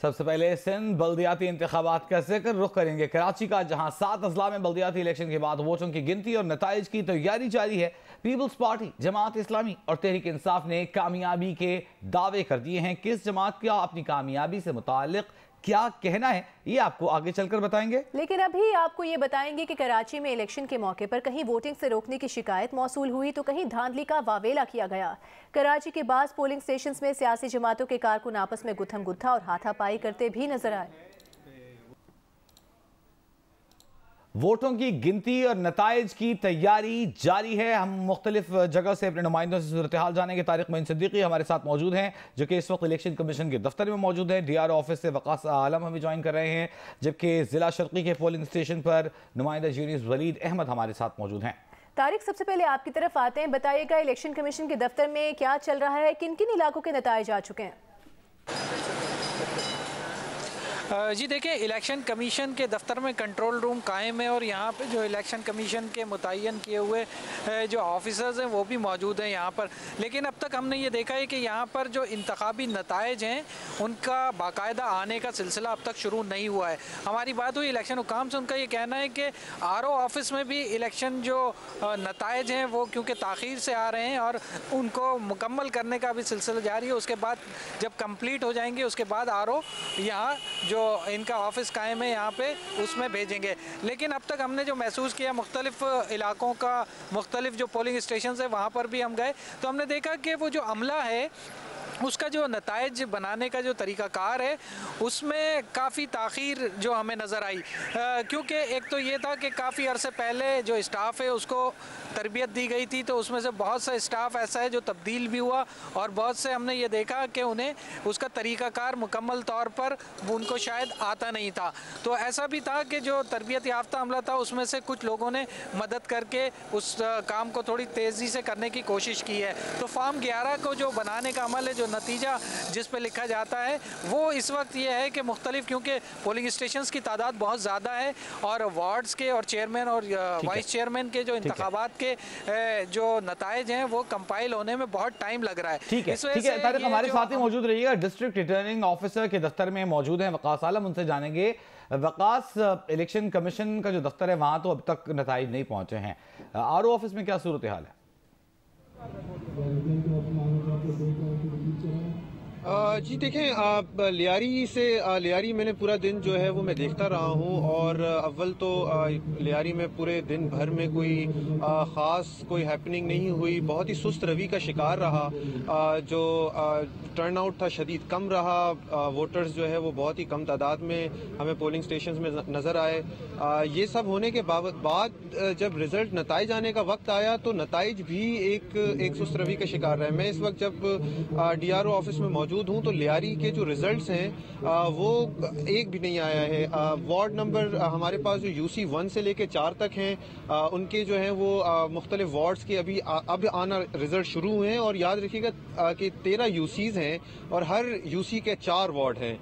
सबसे पहले सिंध बल्दियाती इंतखाबात का जिक्र रुख करेंगे कराची का, जहां 7 अजला में बल्दियाती इलेक्शन के बाद वोटों की गिनती और नताइज की तैयारी जारी है। पीपल्स पार्टी, जमात इस्लामी और तहरीक इंसाफ ने कामयाबी के दावे कर दिए हैं। किस जमात का अपनी कामयाबी से मुताल्लिक क्या कहना है, ये आपको आगे चलकर बताएंगे। लेकिन अभी आपको ये बताएंगे कि कराची में इलेक्शन के मौके पर कहीं वोटिंग से रोकने की शिकायत मौसूल हुई तो कहीं धांधली का वावेला किया गया। कराची के बाद पोलिंग स्टेशंस में सियासी जमातों के कारकुन आपस में गुत्थम गुत्था और हाथापाई करते भी नजर आए। वोटों की गिनती और नताइज की तैयारी जारी है। हम मुख्तलिफ जगह से अपने नुमाइंदों से सूरत हाल जानेंगे। तारिक मोइन सिद्दीकी हमारे साथ मौजूद हैं, जो कि इस वक्त इलेक्शन कमीशन के दफ्तर में मौजूद है। DRO ऑफिस से वकास आलम हमें ज्वाइन कर रहे हैं, जबकि जिला शर्की के पोलिंग स्टेशन पर नुमाइंदा यूनिस वलीद अहमद हमारे साथ मौजूद हैं। तारिक, सबसे पहले आपकी तरफ आते हैं, बताइएगा इलेक्शन कमीशन के दफ्तर में क्या चल रहा है, किन किन इलाकों के नताइज आ चुके हैं? जी देखिए, इलेक्शन कमीशन के दफ्तर में कंट्रोल रूम कायम है और यहाँ पे जो इलेक्शन कमीशन के मुतय्यन किए हुए जो ऑफिसर्स हैं वो भी मौजूद हैं यहाँ पर। लेकिन अब तक हमने ये देखा है कि यहाँ पर जो इंतखाबी नताइज हैं उनका बाकायदा आने का सिलसिला अब तक शुरू नहीं हुआ है। हमारी बात हुई इलेक्शन हुकाम से, उनका ये कहना है कि RO ऑफिस में भी इलेक्शन जो नताइज हैं वो क्योंकि ताख़ीर से आ रहे हैं और उनको मुकम्मल करने का भी सिलसिला जारी है। उसके बाद जब कम्प्लीट हो जाएंगे उसके बाद RO यहाँ जो इनका ऑफिस कायम है यहाँ पे उसमें भेजेंगे। लेकिन अब तक हमने जो महसूस किया, मुख्तलिफ इलाकों का मुख्तलिफ जो पोलिंग स्टेशन है वहाँ पर भी हम गए तो हमने देखा कि वो जो अमला है उसका जो नताइज बनाने का जो तरीक़ाकार है उसमें काफ़ी ताख़ीर जो हमें नज़र आई। क्योंकि एक तो ये था कि काफ़ी अरसे पहले जो स्टाफ है उसको तरबियत दी गई थी तो उसमें से बहुत सा स्टाफ ऐसा है जो तब्दील भी हुआ और बहुत से हमने ये देखा कि उन्हें उसका तरीक़ाकार मुकम्मल तौर पर उनको शायद आता नहीं था। तो ऐसा भी था कि जो तरबियत याफ्ता अमला था उसमें से कुछ लोगों ने मदद करके उस काम को थोड़ी तेज़ी से करने की कोशिश की है। तो फॉर्म 11 को जो बनाने का अमल है, जो नतीजा जिस पे लिखा जाता है वो इस वक्त ये है कि मुख्तलिफ, क्योंकि पोलिंग स्टेशंस की तादाद बहुत ज़्यादा है और वार्ड्स के और चेयरमैन और वाइस चेयरमैन के जो इंतखाबात के जो नताइज हैं वो कंपाइल होने में बहुत टाइम लग रहा है। ठीक है, तारिक हमारे साथ ही मौजूद रहिएगा। डिस्ट्रिक्ट रिटर्निंग ऑफिसर के दफ्तर में मौजूद हैं वकास आलम, उनसे जानेंगे। वकास, इलेक्शन कमीशन का जो दफ्तर है वहां तो अब तक नताइज नहीं पहुंचे हैं, RO ऑफिस में क्या सूरत हाल है? जी देखें, लियारी मैंने पूरा दिन जो है वो मैं देखता रहा हूँ और अव्वल तो लियारी में पूरे दिन भर में कोई ख़ास कोई हैपनिंग नहीं हुई। बहुत ही सुस्त रवि का शिकार रहा। जो टर्न आउट था शदीद कम रहा। वोटर्स जो है वो बहुत ही कम तादाद में हमें पोलिंग स्टेशन में नज़र आए। ये सब होने के बाद जब रिजल्ट नताइज आने का वक्त आया तो नताइज भी एक सुस्त रवि का शिकार रहे। मैं इस वक्त जब DRO ऑफिस में मौजूद हूं तो लियारी के जो रिजल्ट्स हैं वो एक भी नहीं आया है। वार्ड नंबर हमारे पास जो UC 1 से लेके 4 तक हैं उनके जो हैं वो मुख्तलिफ वार्ड्स के अब आना रिजल्ट शुरू हुए हैं। और याद रखिएगा कि 13 UCs हैं और हर UC के 4 वार्ड हैं।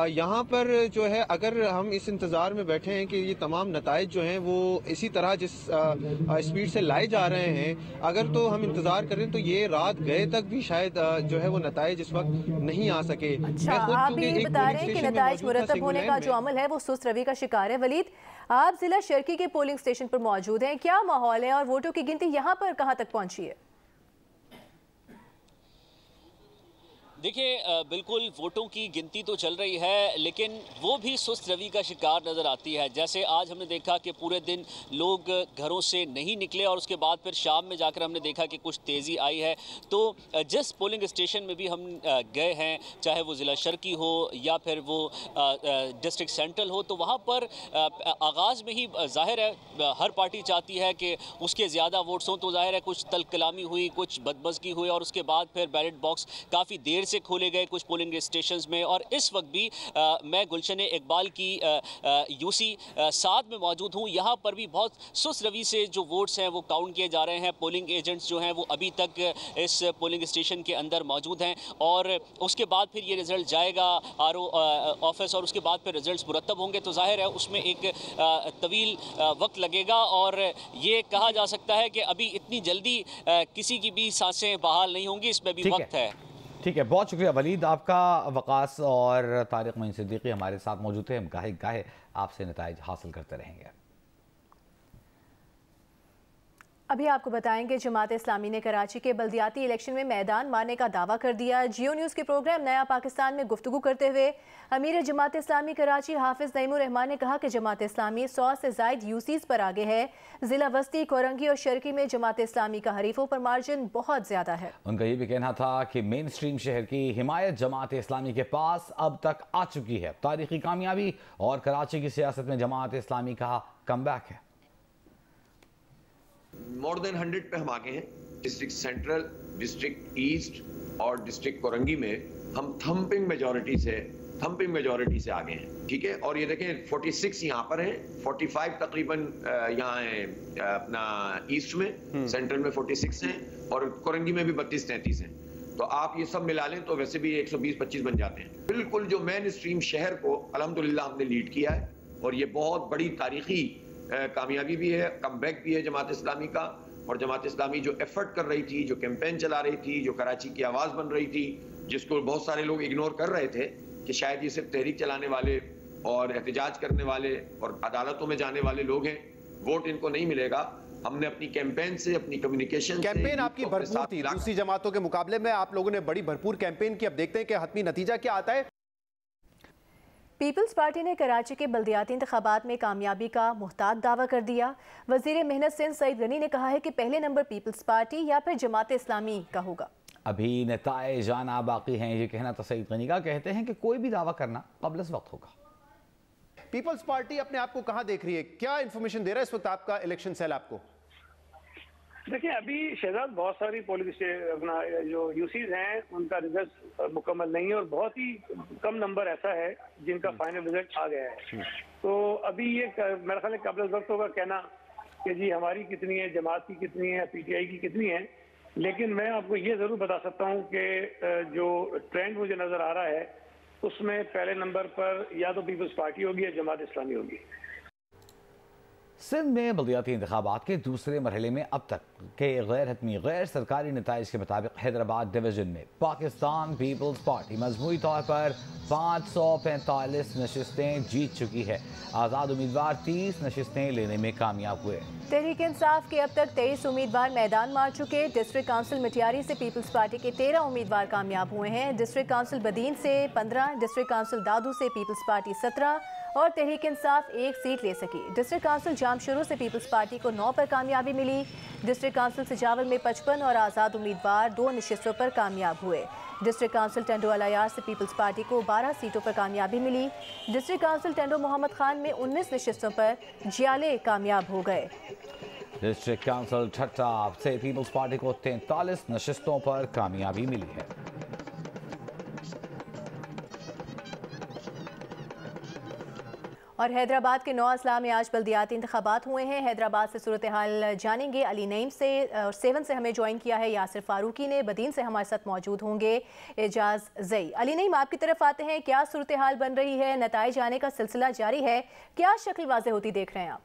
यहाँ पर जो है अगर हम इस इंतज़ार में बैठे हैं कि ये तमाम नताइज जो हैं वो इसी तरह जिस स्पीड से लाए जा रहे हैं, अगर तो हम इंतज़ार करें तो ये रात गए तक भी शायद जो है वो नताइज इस वक्त नहीं आ सके। अच्छा, आप भी बता रहे हैं कि नताइज मुरतब होने का जो अमल है वो सुस्त रवि का शिकार है। वलीद, आप जिला शर्की के पोलिंग स्टेशन पर मौजूद हैं, क्या माहौल है और वोटों की गिनती यहाँ पर कहाँ तक पहुंची है? देखिए, बिल्कुल वोटों की गिनती तो चल रही है लेकिन वो भी सुस्त रवि का शिकार नज़र आती है। जैसे आज हमने देखा कि पूरे दिन लोग घरों से नहीं निकले और उसके बाद फिर शाम में जाकर हमने देखा कि कुछ तेज़ी आई है। तो जिस पोलिंग स्टेशन में भी हम गए हैं, चाहे वो ज़िला शर्की हो या फिर वो डिस्ट्रिक्ट सेंट्रल हो, तो वहाँ पर आगाज़ में ही ज़ाहिर है हर पार्टी चाहती है कि उसके ज़्यादा वोट्स हों। तो ज़ाहिर है कुछ तल्ख कलामी हुई, कुछ बदमज़गी हुई और उसके बाद फिर बैलेट बॉक्स काफ़ी देर से खोले गए कुछ पोलिंग स्टेशंस में। और इस वक्त भी मैं गुलशन इकबाल की UC 7 में मौजूद हूँ। यहाँ पर भी बहुत सुस्त रवि से जो वोट्स हैं वो काउंट किए जा रहे हैं। पोलिंग एजेंट्स जो हैं वो अभी तक इस पोलिंग स्टेशन के अंदर मौजूद हैं और उसके बाद फिर ये रिज़ल्ट जाएगा RO ऑफिस और उसके बाद फिर रिज़ल्ट मुरतब होंगे। तो जाहिर है उसमें एक तवील वक्त लगेगा और ये कहा जा सकता है कि अभी इतनी जल्दी किसी की भी सांसें बहाल नहीं होंगी, इसमें भी वक्त है। ठीक है, बहुत शुक्रिया वलीद आपका। वकास और तारिक मोइन सिद्दीकी हमारे साथ मौजूद थे। हम गाहे गाहे आपसे नताइज हासिल करते रहेंगे। अभी आपको बताएंगे जमात इस्लामी ने कराची के बल्दियाती इलेक्शन में मैदान मारने का दावा कर दिया। जियो न्यूज़ के प्रोग्राम नया पाकिस्तान में गुफ्तगू करते हुए अमीर जमात इस्लामी कराची हाफिज नईमुर रहमान ने कहा कि जमात इस्लामी 100 से ज़ायद यूसीज पर आगे है। जिला वस्ती, कोरंगी और शर्की में जमात इस्लामी का हरीफों पर मार्जिन बहुत ज़्यादा है। उनका ये भी कहना था कि मेन स्ट्रीम शहर की हिमायत जमात इस्लामी के पास अब तक आ चुकी है। तारीखी कामयाबी और कराची की सियासत में जमात इस्लामी का कमबैक है। मोर देन 100 पे हम आगे हैं। डिस्ट्रिक्ट सेंट्रल, डिस्ट्रिक्ट ईस्ट और डिस्ट्रिक्ट कोरंगी में हम थम्पिंग मेजॉरिटी से आगे हैं। ठीक है, और ये देखें 46 यहाँ पर हैं, 45 तकरीबन यहाँ हैं अपना ईस्ट में, सेंट्रल में 46 हैं और कोरंगी में भी 32-33 हैं। तो आप ये सब मिला लें तो वैसे भी 120-25 बन जाते हैं। बिल्कुल जो मेन स्ट्रीम शहर को अल्हम्दुलिल्लाह हमने लीड किया है और ये बहुत बड़ी तारीखी कामयाबी भी है, कमबैक भी है जमात इस्लामी का। और जमात इस्लामी जो एफर्ट कर रही थी, जो कैंपेन चला रही थी, जो कराची की आवाज़ बन रही थी, जिसको बहुत सारे लोग इग्नोर कर रहे थे कि शायद ये सिर्फ तहरीक चलाने वाले और एहतजाज करने वाले और अदालतों में जाने वाले लोग हैं, वोट इनको नहीं मिलेगा। हमने अपनी कैंपेन से, अपनी कम्युनिकेशन कैंपेन आपकी भरपूर थी दूसरी जमातों के मुकाबले में, आप लोगों ने बड़ी भरपूर कैंपेन की। अब देखते हैं कि हतमी नतीजा क्या आता है। पीपल्स पार्टी ने कराची के बल्दियाती इंतखाबात में कामयाबी का मुहतात दावा कर दिया। वजीर मेहनत सिंध सईद गनी ने कहा है कि पहले नंबर पीपल्स पार्टी या फिर जमात इस्लामी का होगा। अभी नताइज आना बाकी हैं, ये कहना तो सईद गनी का। कहते हैं कि कोई भी दावा करना क़ब्ल वक्त होगा। पीपल्स पार्टी अपने आप को कहां देख रही है, क्या इंफॉर्मेशन दे रहा है इस वक्त आपका इलेक्शन सेल आपको? देखिए, अभी शहजाद बहुत सारी पोलिंग अपना जो यूसीज हैं उनका रिजल्ट मुकम्मल नहीं है और बहुत ही कम नंबर ऐसा है जिनका फाइनल रिजल्ट आ गया है। तो अभी ये मेरा ख्याल है कब्ल वक्त होगा कहना कि जी हमारी कितनी है, जमात की कितनी है, पीटीआई की कितनी है। लेकिन मैं आपको ये जरूर बता सकता हूँ कि जो ट्रेंड मुझे नजर आ रहा है उसमें पहले नंबर पर या तो पीपल्स पार्टी होगी या जमात इस्लामी होगी। सिंध में बल्दियाती इंतखाबात के दूसरे मरहले में अब तक के गैर हतमी गैर सरकारी नताइज के मुताबिक हैदराबाद डिवीजन में पाकिस्तान पीपल्स पार्टी मजमूई तौर पर 545 नशिस्तें जीत चुकी है। आज़ाद उम्मीदवार 30 नशिस्तें लेने में कामयाब हुए। तहरीक इंसाफ के अब तक 23 उम्मीदवार मैदान मार चुके। डिस्ट्रिक्ट काउंसिल मिटियारी से पीपल्स पार्टी के 13 उम्मीदवार कामयाब हुए हैं। डिस्ट्रिक्ट काउंसिल बदीन से 15, डिस्ट्रिक्ट काउंसिल दादू से पीपल्स पार्टी 17 और तहरीक इंसाफ 1 सीट ले सकी। डिस्ट्रिक्ट काउंसिल जामशरू से पीपल्स पार्टी को 9 पर कामयाबी मिली। डिस्ट्रिक्ट काउंसिल सिजावल में 55 और आज़ाद उम्मीदवार 2 नशिस्तों पर कामयाब हुए। डिस्ट्रिक्ट काउंसिल टेंडो अलायार से पीपल्स पार्टी को 12 सीटों पर कामयाबी मिली। डिस्ट्रिक्ट काउंसिल टेंडो मोहम्मद खान में 19 नशिस्तों पर जियाले कामयाब हो गए। डिस्ट्रिक्ट काउंसिल ठट्टा से पीपल्स पार्टी को 43 नशिस्तों पर कामयाबी मिली है। और हैदराबाद के 9 अजला में आज बल्दियाती इंतखाबात हुए हैं। हैदराबाद से सूरत हाल जानेंगे अली नईम से। और 7 से हमें ज्वाइन किया है यासिर फारूकी ने। बदीन से हमारे साथ मौजूद होंगे एजाज जई। अली नईम, आपकी तरफ आते हैं, क्या सूरत हाल बन रही है? नताइज आने का सिलसिला जारी है, क्या शक्ल वाज़ेह होती देख रहे हैं आप?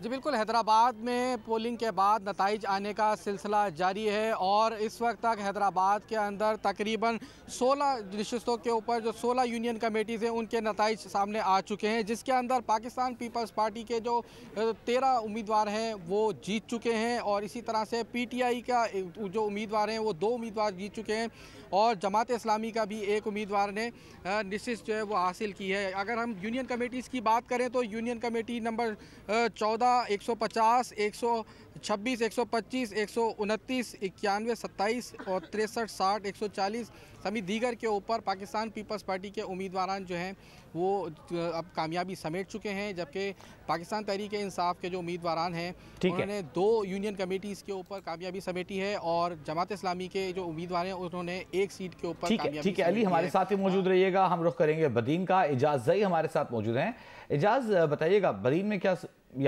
जी बिल्कुल, हैदराबाद में पोलिंग के बाद नताइज आने का सिलसिला जारी है और इस वक्त तक हैदराबाद के अंदर तकरीबन 16 नशिस्तों के ऊपर जो 16 यूनियन कमेटीज़ हैं उनके नताइज सामने आ चुके हैं, जिसके अंदर पाकिस्तान पीपल्स पार्टी के जो 13 उम्मीदवार हैं वो जीत चुके हैं और इसी तरह से पीटीआई का जो उम्मीदवार हैं वो 2 उम्मीदवार जीत चुके हैं और जमात इस्लामी का भी 1 उम्मीदवार ने नशिस्त जो है वो हासिल की है। अगर हम यूनियन कमेटीज़ की बात करें तो यूनियन कमेटी नंबर 14 150, 126, 125, 129, 91, 27 और 63, 60, 140 सभी दीगर के ऊपर पाकिस्तान पीपल्स पार्टी के उम्मीदवार जो हैं वो अब कामयाबी समेट चुके हैं, जबकि पाकिस्तान तहरीक इंसाफ के जो उम्मीदवार हैं उन्होंने 2 यूनियन कमेटीज़ के ऊपर कामयाबी समेटी है और जमात इस्लामी के जो उम्मीदवार हैं उन्होंने 1 सीट के ऊपर कामयाबी। ठीक है अली, हमारे साथ ही मौजूद रहिएगा। हम रुख करेंगे बदीन का। एजाज जई हमारे साथ मौजूद हैं। एजाज, बताइएगा बदीन में क्या,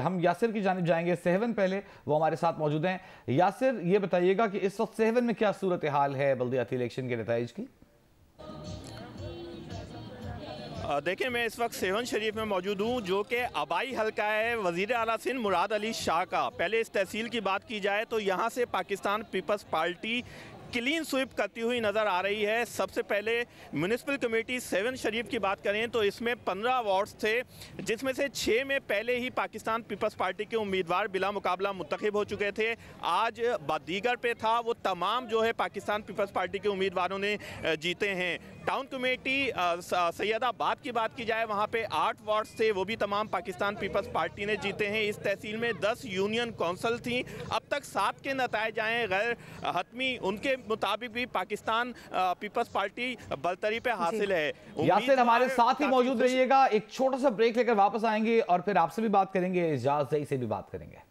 हम यासिर की जानिब जाएंगे। 7 पहले वो हमारे साथ मौजूद हैं। यासिर, ये बताइएगा कि इस वक्त 7 में क्या सूरत हाल है बल्दियाती इलेक्शन के नताइज की? देखिए, मैं इस वक्त सेवन शरीफ में मौजूद हूँ, जो कि आबाई हल्का है वज़ीर आला सिंध मुराद अली शाह का। पहले इस तहसील की बात की जाए तो यहाँ से Pakistan people's party clean sweep करती हुई नज़र आ रही है। सबसे पहले म्यूनिसिपल कमेटी सेवन शरीफ की बात करें तो इसमें 15 वार्ड्स थे, जिसमें से 6 में पहले ही पाकिस्तान पीपल्स पार्टी के उम्मीदवार बिला मुकाबला मुंतखब हो चुके थे। आज दीगर पे था, वो तमाम जो है पाकिस्तान पीपल्स पार्टी के उम्मीदवारों ने जीते हैं। टाउन कमेटी सैयदाबाद की बात की जाए, वहाँ पे 8 वार्ड्स थे, वो भी तमाम पाकिस्तान पीपल्स पार्टी ने जीते हैं। इस तहसील में 10 यूनियन कौंसल थी। अब तक 7 के नताइज आए गैर हतमी, उनके मुताबिक भी पाकिस्तान पीपल्स पार्टी बलतरी पे हासिल है। यासिर हमारे साथ ही मौजूद रहिएगा, एक छोटा सा ब्रेक लेकर वापस आएंगे और फिर आपसे भी बात करेंगे, एजाज ज़ई से भी बात करेंगे।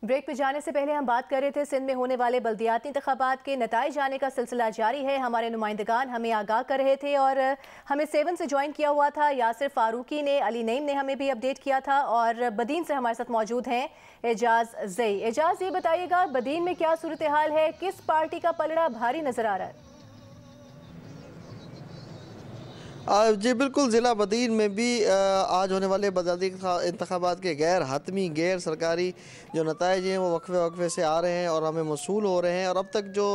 ब्रेक पे जाने से पहले हम बात कर रहे थे सिंध में होने वाले बल्दियाती इंतखाबात के नताइज आने का सिलसिला जारी है। हमारे नुमाइंदगान हमें आगाह कर रहे थे और हमें 7 से ज्वाइन किया हुआ था यासिर फारूकी ने, अली नईम ने हमें भी अपडेट किया था और बदीन से हमारे साथ मौजूद हैं एजाज ज़ई। एजाज, ये बताइएगा बदीन में क्या सूरत हाल है, किस पार्टी का पलड़ा भारी नजर आ रहा है? जी बिल्कुल, ज़िला बदीन में भी आज होने वाले बल्दियाती इंतखाबात के गैर हतमी गैर सरकारी जो नताइज हैं वो वक्फे से आ रहे हैं और हमें मौसूल हो रहे हैं। और अब तक जो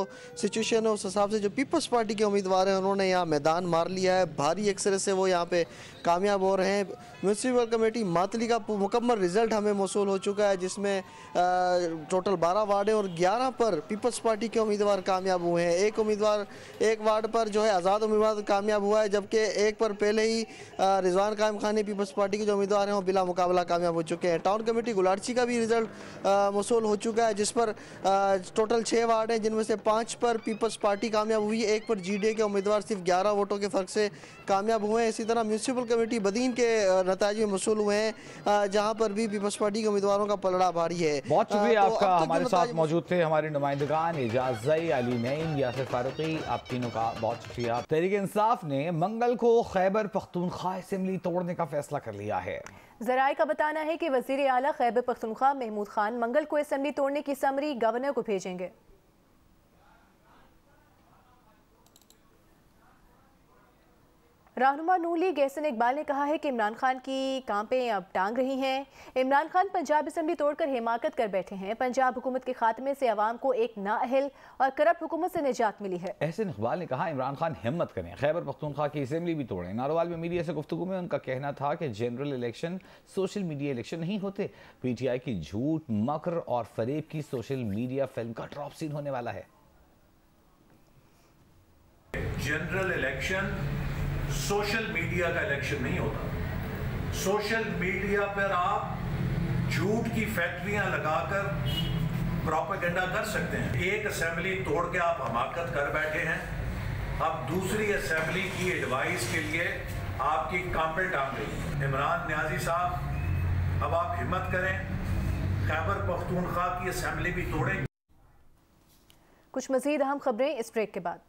सिचुएशन है उस हिसाब से जो पीपल्स पार्टी के उम्मीदवार हैं उन्होंने यहाँ मैदान मार लिया है, भारी अक्सर से वो यहाँ पे कामयाब हो रहे हैं। म्यूनसिपल कमेटी मातली का मुकम्मल रिज़ल्ट हमें मौसूल हो चुका है, जिसमें टोटल 12 वार्ड हैं और 11 पर पीपल्स पार्टी के उम्मीदवार कामयाब हुए हैं। एक वार्ड पर जो है आज़ाद उम्मीदवार कामयाब हुआ है, जबकि एक पर पहले ही रिजवान कायम खानी पीपल्स पार्टी के जो उम्मीदवार हैं वो बिला मुकाबला कामयाब हो चुके हैं। टाउन कमेटी गुलारची का भी रिजल्ट मौसूल हो चुका है, जिस पर टोटल 6 वार्ड हैं, जिनमें से 5 पर पीपल्स पार्टी कामयाब हुई, एक पर GDA के उम्मीदवार सिर्फ 11 वोटों के फ़र्क से कामयाब हुए हैं। इसी तरह म्यूनसिपल कमेटी बदीन के नताइज में मौसूल हुए हैं, जहाँ पर भी पीपल्स पार्टी के उम्मीदवारों का पलड़ा भारी है। बहुत शुक्रिया आपका, हमारे साथ मौजूद थे हमारे नुमाइंदगान एजाज ज़ई, अली नईम, यासिर फारूकी, आप तीनों का बहुत शुक्रिया। तहरीक इंसाफ ने मंगल को खैबर पख्तूनख्वा असेंबली तोड़ने का फैसला कर लिया है। ज़राए का बताना है कि वज़ीर आला खैबर पख्तूनख्वा महमूद खान मंगल को असेंबली तोड़ने की समरी गवर्नर को भेजेंगे। रहनुमा नून लीग एहसन इकबाल ने कहा है कि इमरान खान की कांपें अब टांग रही हैं। इमरान खान पंजाब असेंबली तोड़कर हिमाकत कर बैठे हैं। पंजाब हुकूमत के खात्मे से अवाम को एक नाअहल और करप्ट हुकूमत से निजात मिली है। एहसन इकबाल ने कहा इमरान खान हिम्मत करें, खैबर पख्तूनख्वा की असेंबली भी तोड़ें। नारोवाल में मीडिया से गुफ्तगू में उनका कहना था कि general election social media election नहीं होते। PTI की झूठ, मकर और फरेब की सोशल मीडिया फिल्म का ड्रॉप सीन होने वाला है। जनरल इलेक्शन सोशल मीडिया का इलेक्शन नहीं होता। सोशल मीडिया पर आप झूठ की फैक्ट्रियां लगाकर प्रोपेगेंडा कर सकते हैं। एक असेंबली तोड़ के आप हमाकत कर बैठे हैं, अब दूसरी असेंबली की एडवाइस के लिए आपकी कांपें टांग रही। इमरान न्याजी साहब, अब आप हिम्मत करें, खैबर पख्तूनख्वा की असेंबली भी तोड़ें। कुछ मजीद अहम खबरें इस ब्रेक के बाद।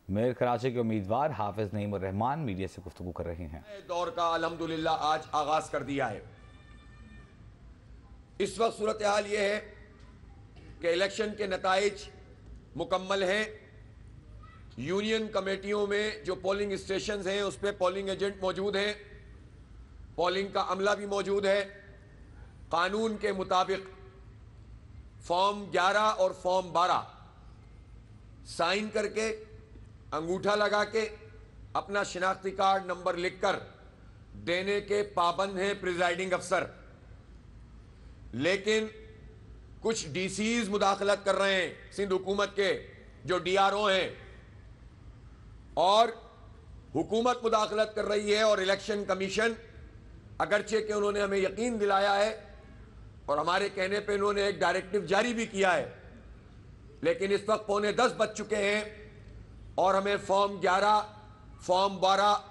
मेयर कराची के उम्मीदवार हाफिज नईम उर रहमान मीडिया से गुफ्तगू कर रहे हैं। दौर का अल्हम्दुलिल्लाह आज आगाज कर दिया है। इस वक्त सूरत हाल ये है कि इलेक्शन के नताइज मुकम्मल हैं। यूनियन कमेटियों में जो पोलिंग स्टेशन हैं उस पर पोलिंग एजेंट मौजूद हैं, पोलिंग का अमला भी मौजूद है। कानून के मुताबिक फॉर्म 11 और फॉर्म 12 साइन करके, अंगूठा लगा के, अपना शिनाख्ती कार्ड नंबर लिखकर देने के पाबंद हैं प्रिजाइडिंग अफसर। लेकिन कुछ DCs मुदाखलत कर रहे हैं सिंध हुकूमत के, जो DRO हैं, और हुकूमत मुदाखलत कर रही है। और इलेक्शन कमीशन अगरचे के उन्होंने हमें यकीन दिलाया है और हमारे कहने पे उन्होंने एक डायरेक्टिव जारी भी किया है, लेकिन इस वक्त 9:45 बज चुके हैं और हमें फॉर्म 11, फॉर्म 12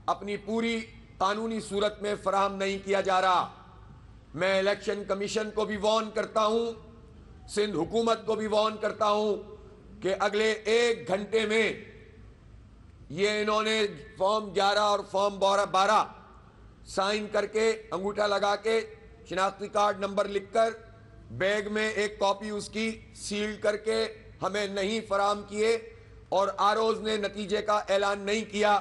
अपनी पूरी कानूनी सूरत में फराहम नहीं किया जा रहा। मैं इलेक्शन कमीशन को भी वार्न करता हूं, सिंध हुकूमत को भी वार्न करता हूं कि अगले 1 घंटे में ये इन्होंने फॉर्म 11 और फॉर्म 12 साइन करके, अंगूठा लगा के, शिनाख्ती कार्ड नंबर लिखकर, बैग में एक कॉपी उसकी सील करके हमें नहीं फराहम किए और आरओज ने नतीजे का ऐलान नहीं किया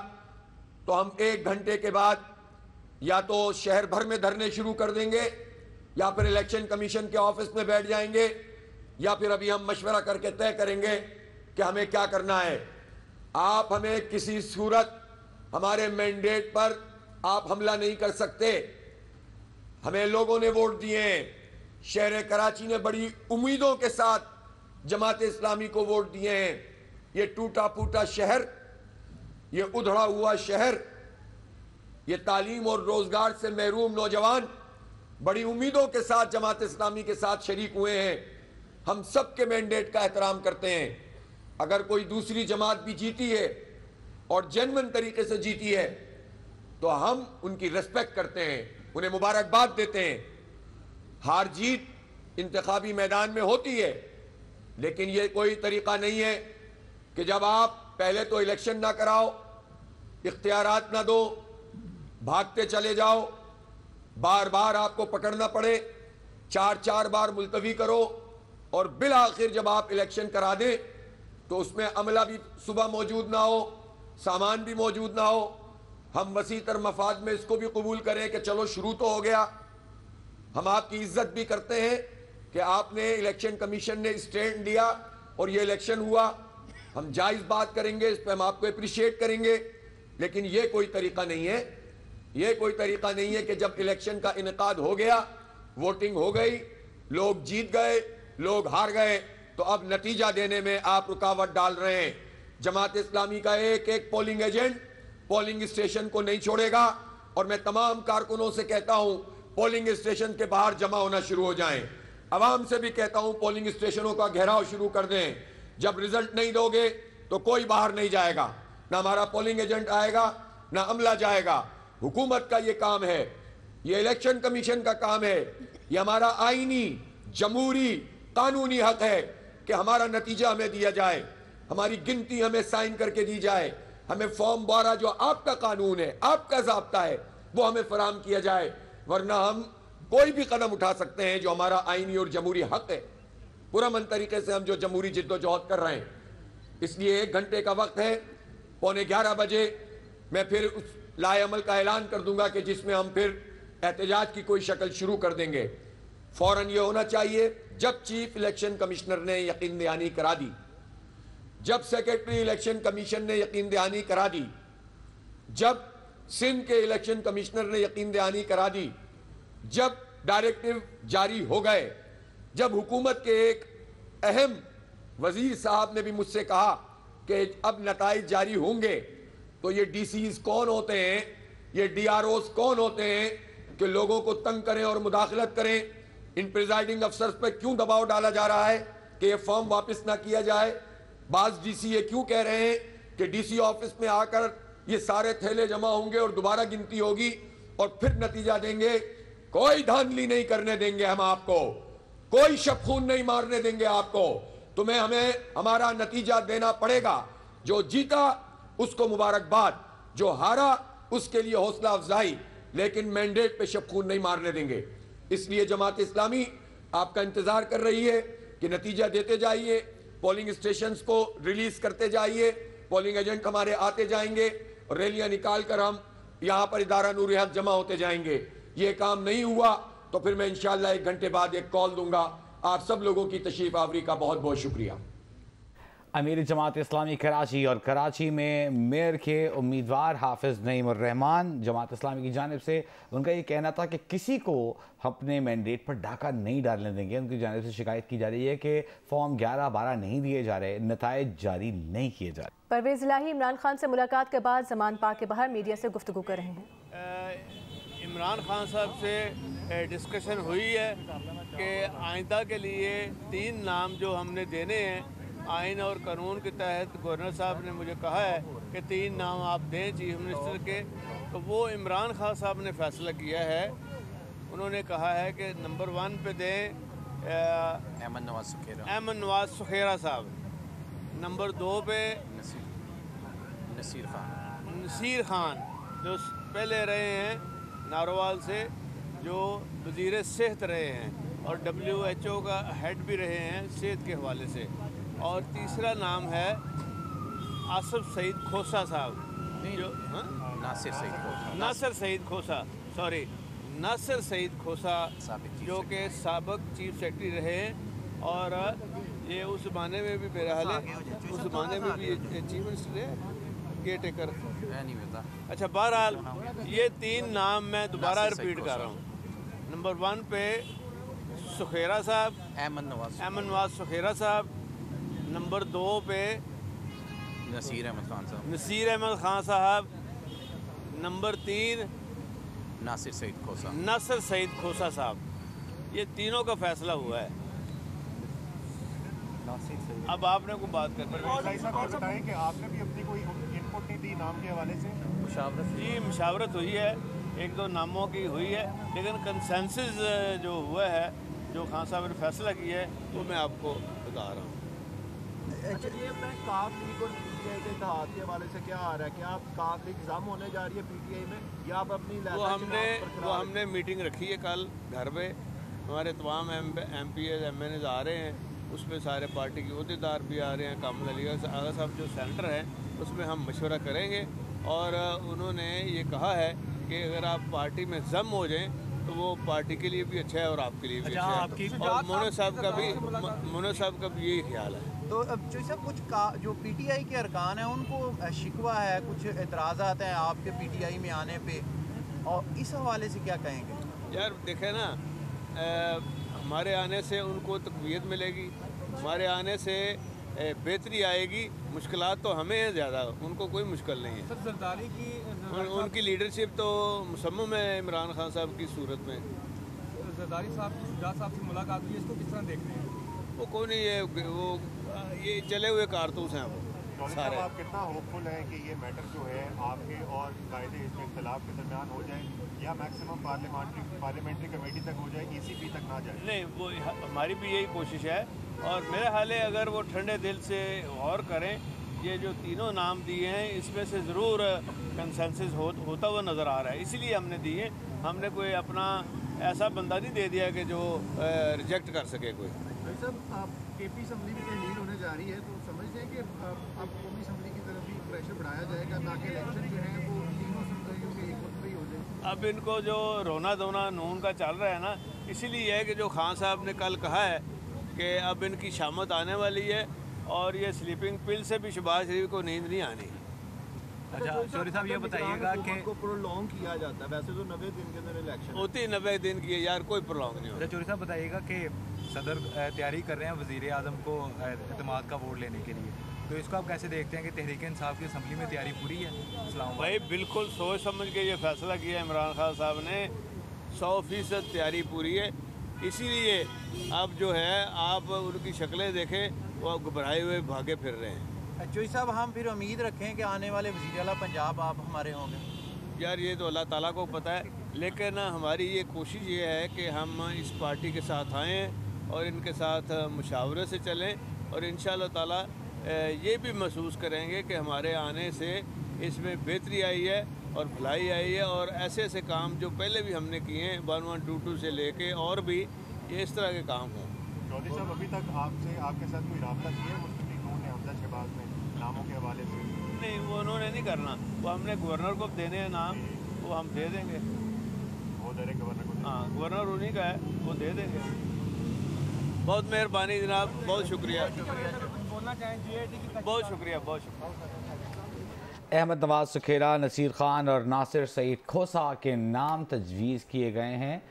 तो हम 1 घंटे के बाद या तो शहर भर में धरने शुरू कर देंगे या फिर इलेक्शन कमीशन के ऑफिस में बैठ जाएंगे या फिर अभी हम मशवरा करके तय करेंगे कि हमें क्या करना है। आप हमें किसी सूरत हमारे मैंडेट पर आप हमला नहीं कर सकते। हमें लोगों ने वोट दिए हैं। शहर कराची ने बड़ी उम्मीदों के साथ जमात इस्लामी को वोट दिए हैं। ये टूटा फूटा शहर, ये उधड़ा हुआ शहर, ये तालीम और रोजगार से महरूम नौजवान बड़ी उम्मीदों के साथ जमात इस्लामी के साथ शरीक हुए हैं। हम सबके मैंडेट का एहतराम करते हैं। अगर कोई दूसरी जमात भी जीती है और जेन्युइन तरीके से जीती है तो हम उनकी रिस्पेक्ट करते हैं, उन्हें मुबारकबाद देते हैं। हार जीत इंतखाबी मैदान में होती है, लेकिन यह कोई तरीका नहीं है कि जब आप पहले तो इलेक्शन ना कराओ, इख्तियारात ना दो, भागते चले जाओ, बार बार आपको पकड़ना पड़े, 4 बार मुलतवी करो और बिल आखिर जब आप इलेक्शन करा दें तो उसमें अमला भी सुबह मौजूद ना हो, सामान भी मौजूद ना हो। हम वसीतर मफाद में इसको भी कबूल करें कि चलो शुरू तो हो गया। हम आपकी इज्जत भी करते हैं कि आपने इलेक्शन कमीशन ने स्टैंड लिया और ये इलेक्शन हुआ। हम जायज़ बात करेंगे, इस पर हम आपको अप्रिशिएट करेंगे, लेकिन ये कोई तरीका नहीं है। ये कोई तरीका नहीं है कि जब इलेक्शन का इनेकाद हो गया, वोटिंग हो गई, लोग जीत गए, लोग हार गए, तो अब नतीजा देने में आप रुकावट डाल रहे हैं। जमात इस्लामी का एक एक पोलिंग एजेंट पोलिंग स्टेशन को नहीं छोड़ेगा और मैं तमाम कारकुनों से कहता हूं पोलिंग स्टेशन के बाहर जमा होना शुरू हो जाएं। अवाम से भी कहता हूं पोलिंग स्टेशनों का घेराव शुरू कर दें। जब रिजल्ट नहीं दोगे तो कोई बाहर नहीं जाएगा, ना हमारा पोलिंग एजेंट आएगा ना अमला जाएगा। हुकूमत का ये काम है, ये इलेक्शन कमीशन का काम है, ये हमारा आईनी जमहूरी कानूनी हक है कि हमारा नतीजा हमें दिया जाए, हमारी गिनती हमें साइन करके दी जाए, हमें फॉर्म 12 जो आपका कानून है, आपका ज़ाब्ता है, वो हमें फराहम किया जाए। वरना हम कोई भी कदम उठा सकते हैं जो हमारा आईनी और जमहूरी हक है। पुरअमन तरीके से हम जो जमहूरी जिद्दोजहद कर रहे हैं। इसलिए 1 घंटे का वक्त है, 11:15 बजे मैं फिर उस लाए अमल का ऐलान कर दूंगा कि जिसमें हम फिर एहतजाज की कोई शक्ल शुरू कर देंगे। फौरन ये होना चाहिए जब चीफ इलेक्शन कमिश्नर ने यकीन दहानी करा दी, जब सेक्रेटरी इलेक्शन कमीशन ने यकीन दहानी करा दी, जब सिंध के इलेक्शन कमिश्नर ने यकीन दहानी करा दी, जब डायरेक्टिव जारी हो गए, जब हुकूमत के एक अहम वजीर साहब ने भी मुझसे कहा कि अब नताइज जारी होंगे, तो ये डीसीज कौन होते हैं, ये डीआरओज कौन होते हैं कि लोगों को तंग करें और मुदाखलत करें। इन प्रिजाइडिंग अफसर्स पर क्यों दबाव डाला जा रहा है कि ये फॉर्म वापस ना किया जाए। बाज डीसी ये क्यों कह रहे हैं कि डीसी ऑफिस में आकर ये सारे थैले जमा होंगे और दोबारा गिनती होगी और फिर नतीजा देंगे। कोई धांधली नहीं करने देंगे हम आपको, कोई शबखून नहीं मारने देंगे आपको। तुम्हें हमें हमारा नतीजा देना पड़ेगा। जो जीता उसको मुबारकबाद, जो हारा उसके लिए हौसला अफजाई, लेकिन मैंडेट पे शबखून नहीं मारने देंगे। इसलिए जमात इस्लामी आपका इंतजार कर रही है कि नतीजा देते जाइए, पोलिंग स्टेशंस को रिलीज करते जाइए, पोलिंग एजेंट हमारे आते जाएंगे और रैलियां निकाल कर हम यहाँ पर इदारा नूर हक जमा होते जाएंगे। ये काम नहीं हुआ तो फिर मैं इंशाअल्लाह 1 घंटे बाद एक कॉल दूंगा। आप सब लोगों की तशरीफ आवरी का बहुत बहुत शुक्रिया। अमीर जमात इस्लामी कराची और कराची में मेयर के उम्मीदवार हाफिज़ नईमुर रहमान जमात इस्लामी की जानिब से उनका ये कहना था कि किसी को अपने मैंडेट पर डाका नहीं डालने देंगे। उनकी जानिब से शिकायत की जा रही है कि फॉर्म 11-12 नहीं दिए जा रहे, नताइज जारी नहीं किए जा रहे। परवेज़ इलाही इमरान खान से मुलाकात के बाद ज़मान पाक के बाहर मीडिया से गुफ्तगू कर रहे हैं। इमरान खान साहब से डिस्कशन हुई है कि आइंदा के लिए 3 नाम जो हमने देने हैं आइन और कानून के तहत गवर्नर साहब ने मुझे कहा है कि 3 नाम आप दें चीफ मिनिस्टर के, तो वो इमरान खान साहब ने फैसला किया है। उन्होंने कहा है कि नंबर 1 पे दें अहमद नवाज सुखेरा साहब, नंबर 2 पे नसीर खान जो पहले रहे हैं नारोवाल से, जो वज़ीर सेहत रहे हैं और WHO का हेड भी रहे हैं सेहत के हवाले से, और तीसरा नाम है आसिफ सईद खोसा साहब, जो नासिर सईद खोसा, सॉरी नासिर सईद खोसा, जो कि साबिक चीफ सेक्रेटरी रहे और ये उस ज़माने में भी मेरा हाल है, उस ज़माने में भी चीफ मिनिस्टर है, केयर टेकर नहीं होता। अच्छा, बहरहाल ये 3 नाम मैं दोबारा रिपीट कर रहा हूँ। नंबर 1 पे सुखेरा साहब, अहमद नवाज सुखेरा साहब। नंबर 2 पे नसीर अहमद खान साहब। नंबर 3 नासिर सईद खोसा साहब। ये तीनों का फैसला हुआ है। अब आपने को बात कर बताएं कि आपने भी अपनी कोई इनपुट नहीं दी नाम के हवाले से? मुशावरत हुई है, 1-2 नामों की हुई है, लेकिन कंसेंसस जो हुआ है, जो खान साहब ने फैसला किया है, वो मैं आपको बता रहा हूँ। काफ लीग और पीटीआई के इत्तेहाद के हवाले से क्या आ रहा है? क्या आप काफ लीग एग्जाम होने जा रही है पीटीआई में, या आप अपनी वो हमने मीटिंग रखी है कल घर पे, हमारे तमाम MPs MNs आ रहे हैं, उसमें सारे पार्टी के अहदेदार भी आ रहे हैं, कामल अली आगा साहब जो सेंटर हैं उसमें हम मशवरा करेंगे। और उन्होंने ये कहा है कि अगर आप पार्टी में जम हो जाएं तो वो पार्टी के लिए भी अच्छा है और आपके लिए भी अच्छा है। और मोने साहब का भी यही ख्याल है। तो अब जो सब कुछ जो पीटीआई के अरकान हैं उनको शिकवा है, कुछ एतराज़ात हैं आपके पीटीआई में आने पे, और इस हवाले से क्या कहेंगे? यार देखें ना, हमारे आने से उनको तक़वियत मिलेगी, हमारे आने से बेहतरी आएगी। मुश्किलात तो हमें है ज़्यादा, उनको कोई मुश्किल नहीं है। सर जरदारी की उनकी लीडरशिप तो मुसम्मम है इमरान खान साहब की सूरत में। जरदारी साहब की शुजात साहब से मुलाकात हुई, इसको किस तरह देख रहे हैं? वो कोई नहीं है, ये चले हुए कारतूस हैं वो सारे। आप कितना होपफुल हैं कि ये मैटर जो है आपके और कायदे इसमें इख्तिलाफ के दरमियान हो जाए, या मैक्सिमम पार्लियामेंट्री कमेटी तक हो जाए, ECP तक ना जाए? नहीं, वो हमारी भी यही कोशिश है, और मेरा हाल है अगर वो ठंडे दिल से गौर करें, ये जो तीनों नाम दिए हैं इसमें से ज़रूर कंसेंसस होता हुआ नज़र आ रहा है, इसीलिए हमने दिए। हमने कोई अपना ऐसा बंदा नहीं दे दिया कि जो रिजेक्ट कर सके कोई। सब KP असम्बली में तहलील होने जा रही है, तो समझते हैं कि अब कौमी असम्बली की तरफ भी प्रेशर बढ़ाया जाएगा ताकि इलेक्शन जो है वो तीनों असम्बलियों के एक वक्त पे ही हो जाए? अब इनको जो रोना धोना नून का चल रहा है ना, इसीलिए है कि जो खान साहब ने कल कहा है कि अब इनकी शामत आने वाली है और ये स्लीपिंग पिल से भी शहबाज शरीफ को नींद नहीं आनी। अच्छा चौधरी साहब, ये बताइएगा कि प्रोलॉन्ग किया जाता है, वैसे तो 90 दिन के अंदर इलेक्शन होती, 90 दिन की है यार, कोई प्रोलॉन्ग नहीं होता। चौधरी साहब बताइएगा कि सदर तैयारी कर रहे हैं वज़ीर आज़म को एतमाद का वोट लेने के लिए, तो इसको आप कैसे देखते हैं कि तहरीक इंसाफ की असम्बली में तैयारी पूरी है? भाई बिल्कुल सोच समझ के ये फैसला किया इमरान खान साहब ने, 100% तैयारी पूरी है। इसीलिए अब जो है आप उनकी शक्लें देखें, वो घबराए हुए भागे फिर रहे हैं। चौधरी साहब, हम फिर उम्मीद रखें कि आने वाले वज़ीर आला पंजाब आप हमारे होंगे? यार ये तो अल्लाह ताला को पता है, लेकिन हमारी ये कोशिश ये है कि हम इस पार्टी के साथ आएँ और इनके साथ मुशावरे से चलें, और इंशाअल्लाह ताला ये भी महसूस करेंगे कि हमारे आने से इसमें बेहतरी आई है और भलाई आई है, और ऐसे ऐसे काम जो पहले भी हमने किए हैं 1122 से लेके और भी ये इस तरह के काम हों। चौधरी साहब, अभी तक आपके साथ कोई रब्ता किया है मुस्लिम लीग ने हमजा शहबाज में नामों के हवाले से? नहीं, वो उन्होंने नहीं करना, वो हमने गवर्नर को देने हैं नाम, वो हम दे देंगे। वो दे रहे गवर्नर को? हाँ, गवर्नर उन्हीं का है, वो दे देंगे। बहुत मेहरबानी जनाब, बहुत शुक्रिया। बहुत शुक्रिया। अहमद नवाज सुखेरा, नसीर खान और नासिर सईद खोसा के नाम तजवीज़ किए गए हैं।